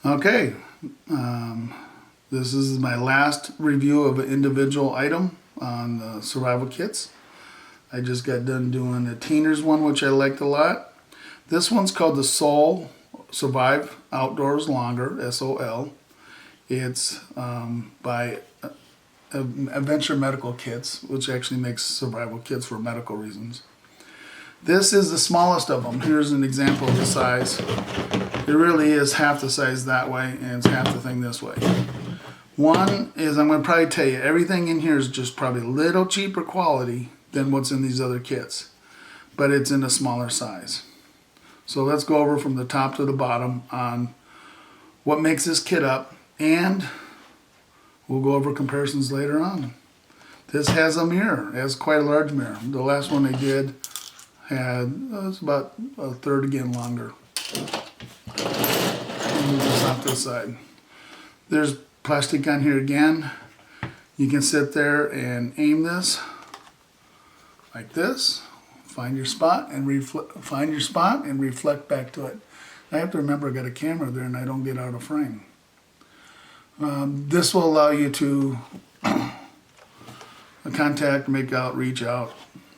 Okay, this is my last review of an individual item on the survival kits. I just got done doing a Teeners one, which I liked a lot. This one's called the Sol Survive Outdoors Longer, S-O-L. It's by Adventure Medical Kits, which actually makes survival kits for medical reasons. This is the smallest of them. Here's an example of the size. It really is half the size that way, and it's half the thing this way. One is, I'm going to probably tell you, everything in here is just probably a little cheaper quality than what's in these other kits, but it's in a smaller size. So let's go over from the top to the bottom on what makes this kit up, and we'll go over comparisons later on. This has a mirror. It has quite a large mirror. The last one they did had, it's about a third again longer. Move this off to the side. There's plastic on here again. You can sit there and aim this like this. Find your spot and reflect back to it. I have to remember I got a camera there and I don't get out of frame. This will allow you to contact, make out, reach out,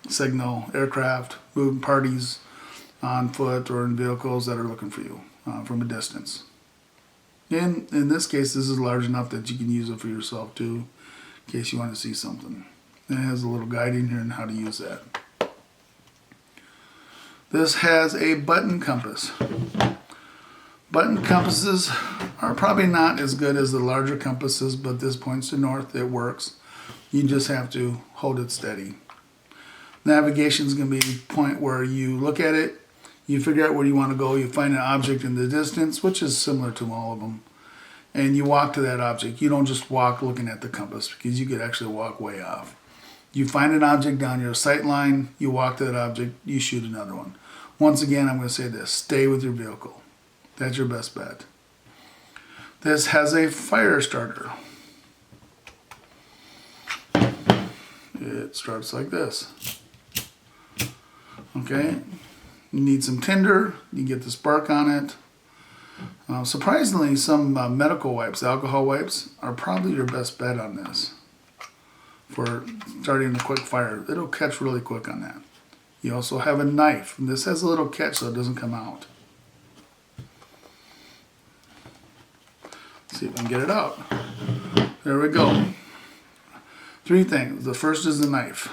signal aircraft, move parties on foot or in vehicles that are looking for you from a distance. And in this case, this is large enough that you can use it for yourself too, in case you want to see something. And it has a little guide in here on how to use that. This has a button compass. Button compasses are probably not as good as the larger compasses, but this points to north. It works. You just have to hold it steady. Navigation is going to be a point where you look at it, you figure out where you want to go, you find an object in the distance, which is similar to all of them, and you walk to that object. You don't just walk looking at the compass, because you could actually walk way off. You find an object down your sight line, you walk to that object, you shoot another one. Once again, I'm going to say this: stay with your vehicle. That's your best bet. This has a fire starter. It starts like this. Okay, you need some tinder, you get the spark on it. Surprisingly, some medical wipes, alcohol wipes, are probably your best bet on this for starting a quick fire. It'll catch really quick on that. You also have a knife. This has a little catch so it doesn't come out. Let's see if I can get it out. There we go. Three things. The first is the knife.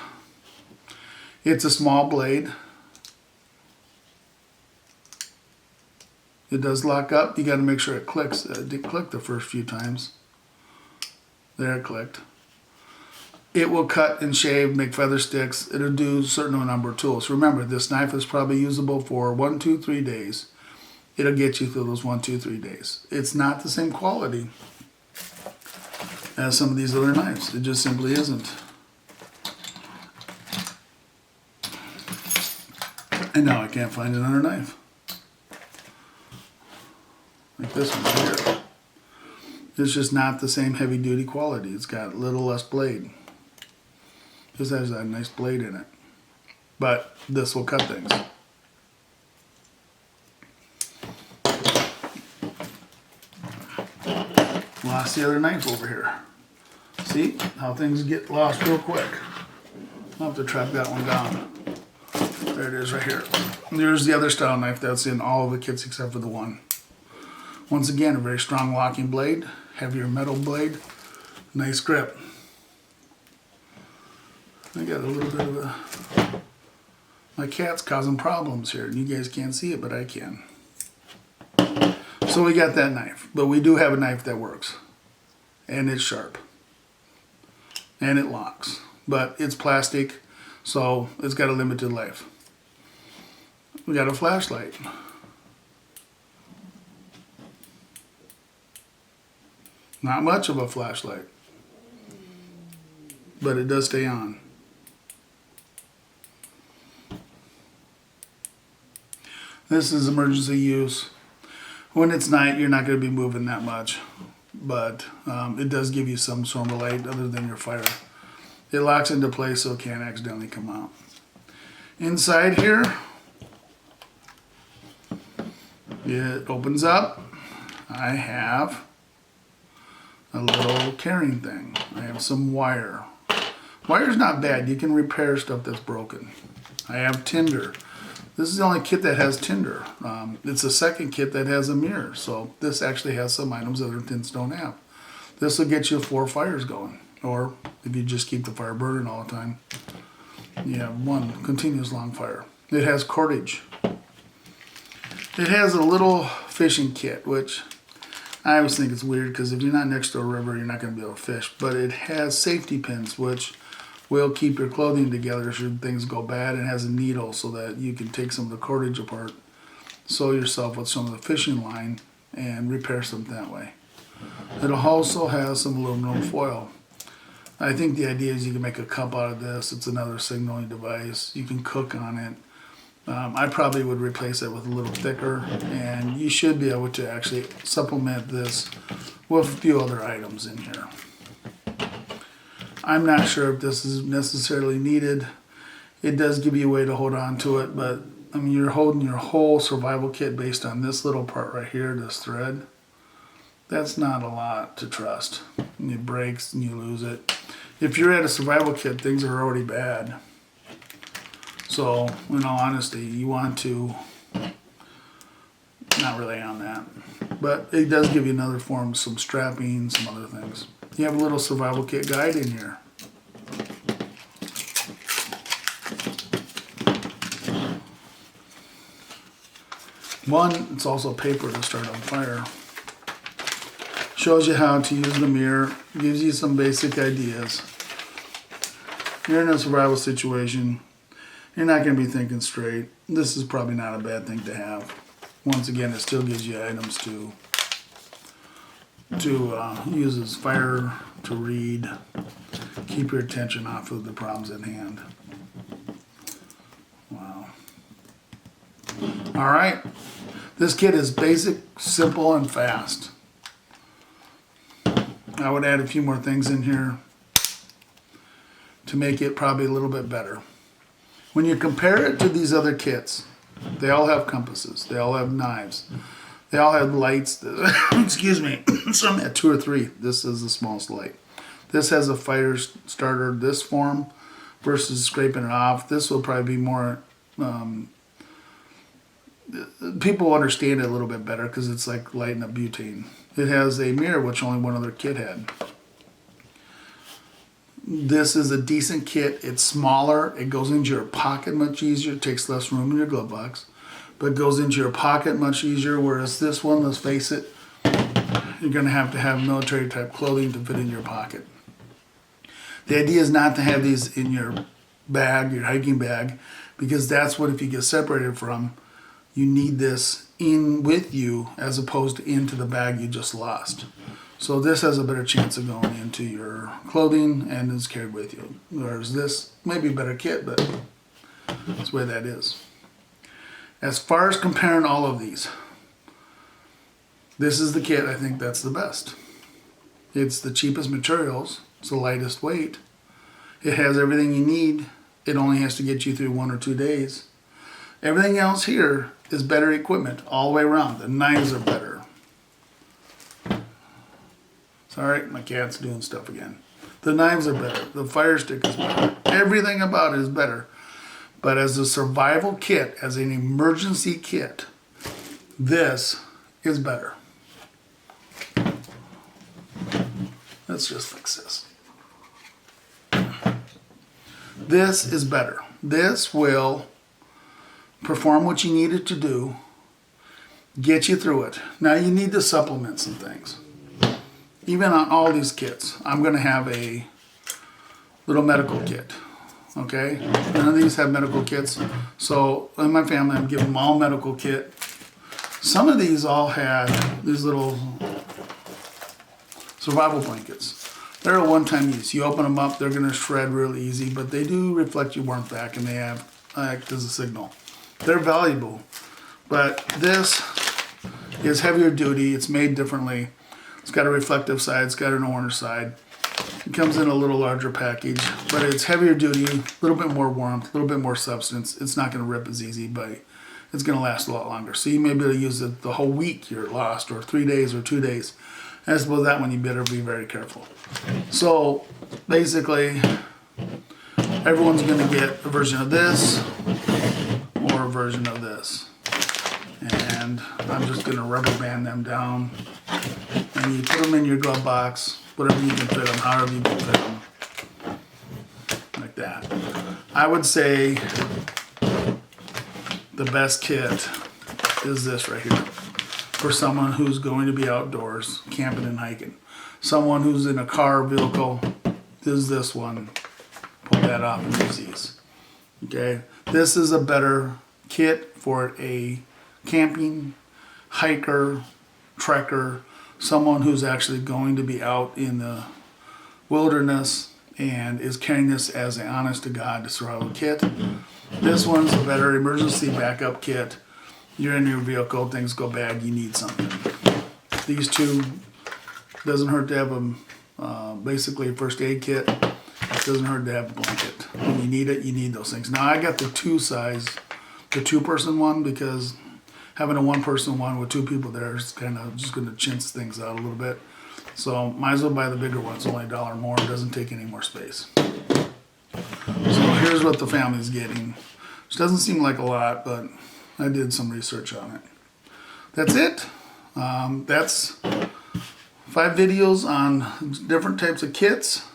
It's a small blade. It does lock up. You got to make sure it clicks. It didn't click the first few times. There, it clicked. It will cut and shave, make feather sticks. It'll do a certain number of tools. Remember, this knife is probably usable for 1, 2, 3 days. It'll get you through those 1, 2, 3 days. It's not the same quality as some of these other knives. It just simply isn't. And now I can't find another knife. Like this one right here. It's just not the same heavy duty quality. It's got a little less blade. This has that nice blade in it. But this will cut things. Lost the other knife over here. See how things get lost real quick. I'll have to track that one down. There it is right here. There's the other style knife that's in all of the kits except for the one. Once again, a very strong locking blade, heavier metal blade, nice grip. I got a little bit of a... My cat's causing problems here. You guys can't see it, but I can. So we got that knife, but we do have a knife that works. And it's sharp. And it locks. But it's plastic, so it's got a limited life. We got a flashlight. Not much of a flashlight, but it does stay on. This is emergency use. When it's night, you're not going to be moving that much, but it does give you some sort of light other than your fire. It locks into place so it can't accidentally come out. Inside here, it opens up. I have a little carrying thing. I have some wire. Wire's not bad. You can repair stuff that's broken. I have tinder. This is the only kit that has tinder. It's the second kit that has a mirror. So this actually has some items that other tints don't have. This will get you 4 fires going. Or if you just keep the fire burning all the time, you have one continuous long fire. It has cordage. It has a little fishing kit, which I always think it's weird because if you're not next to a river, you're not going to be able to fish. But it has safety pins, which will keep your clothing together should things go bad. It has a needle so that you can take some of the cordage apart, sew yourself with some of the fishing line, and repair something that way. It'll also have some aluminum foil. I think the idea is you can make a cup out of this. It's another signaling device. You can cook on it. I probably would replace it with a little thicker, and you should be able to actually supplement this with a few other items in here. I'm not sure if this is necessarily needed. It does give you a way to hold on to it, but I mean, you're holding your whole survival kit based on this little part right here, this thread. That's not a lot to trust. And it breaks and you lose it. If you're at a survival kit, things are already bad. So, in all honesty, you want to not rely on that. But it does give you another form, some strapping, some other things. You have a little survival kit guide in here. One, it's also paper to start on fire. Shows you how to use the mirror, gives you some basic ideas. You're in a survival situation, you're not going to be thinking straight. This is probably not a bad thing to have. Once again, it still gives you items to use as fire, to read, keep your attention off of the problems at hand. Wow. All right. This kit is basic, simple, and fast. I would add a few more things in here to make it probably a little bit better. When you compare it to these other kits, they all have compasses, they all have knives, they all have lights. Excuse me, some at 2 or 3. This is the smallest light. This has a fire starter, this form, versus scraping it off. This will probably be more, people understand it a little bit better because it's like lighting up butane. It has a mirror, which only one other kit had. This is a decent kit. It's smaller. It goes into your pocket much easier. It takes less room in your glove box, but it goes into your pocket much easier. Whereas this one, let's face it, you're going to have military type clothing to fit in your pocket. The idea is not to have these in your bag, your hiking bag, because that's what, if you get separated from, you need this in with you as opposed to into the bag you just lost. So this has a better chance of going into your clothing and is carried with you. Whereas this may be a better kit, but that's the way that is. As far as comparing all of these, this is the kit I think that's the best. It's the cheapest materials. It's the lightest weight. It has everything you need. It only has to get you through 1 or 2 days. Everything else here is better equipment all the way around. The knives are better. Sorry, my cat's doing stuff again. The knives are better. The fire stick is better. Everything about it is better. But as a survival kit, as an emergency kit, this is better. Let's just fix this. This is better. This will perform what you need it to do, get you through it. Now you need to supplement some things. Even on all these kits, I'm going to have a little medical kit. Okay? None of these have medical kits. So in my family, I'm giving them all medical kit. Some of these all had these little survival blankets. They're a one-time use. You open them up, they're going to shred real easy, but they do reflect your warmth back, and they act as a signal. They're valuable. But this is heavier duty. It's made differently. It's got a reflective side. It's got an orange side. It comes in a little larger package, but it's heavier duty, a little bit more warmth, a little bit more substance. It's not going to rip as easy, but it's going to last a lot longer. So you may be able to use it the whole week you're lost, or 3 days or 2 days. As with that one, you better be very careful. So basically, everyone's going to get a version of this or a version of this. And I'm just going to rubber band them down. And you put them in your glove box, whatever you can fit them, however you can fit them. Like that. I would say the best kit is this right here. For someone who's going to be outdoors, camping and hiking. Someone who's in a car or vehicle, is this one. Pull that off and use these. Okay, this is a better kit for a camping, hiker, trekker, someone who's actually going to be out in the wilderness and is carrying this as an honest to God survival kit. This one's a better emergency backup kit. You're in your vehicle, things go bad, you need something. These two, doesn't hurt to have them, basically a first aid kit. Doesn't hurt to have a blanket. When you need it, you need those things. Now I got the 2 size, the 2-person one, because having a 1-person one with 2 people there is kind of just going to chintz things out a little bit. So might as well buy the bigger one. It's only $1 more. It doesn't take any more space. So here's what the family's getting. Which doesn't seem like a lot, but I did some research on it. That's it. That's 5 videos on different types of kits.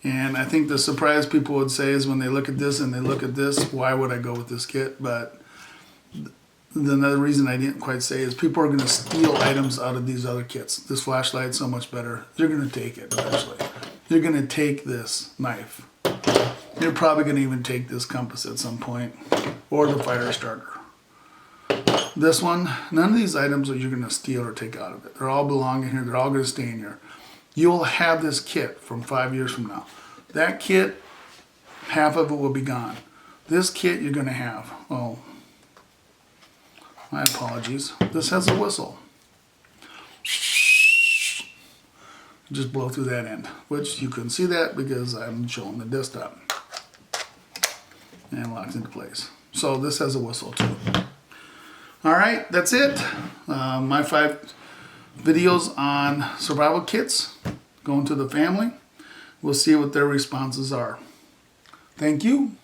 And I think the surprise people would say is when they look at this and they look at this, why would I go with this kit? But another reason I didn't quite say is people are going to steal items out of these other kits. This flashlight's so much better. You're going to take it eventually. You're going to take this knife. You're probably going to even take this compass at some point, or the fire starter. This one, none of these items are you're going to steal or take out of it. They're all belong in here. They're all going to stay in here. You'll have this kit from 5 years from now. That kit, half of it will be gone. This kit you're going to have. Oh, my apologies. This has a whistle. Just blow through that end, which you couldn't see that because I'm showing the desktop. And locks into place. So this has a whistle too. All right, that's it. My 5 videos on survival kits going to the family. We'll see what their responses are. Thank you.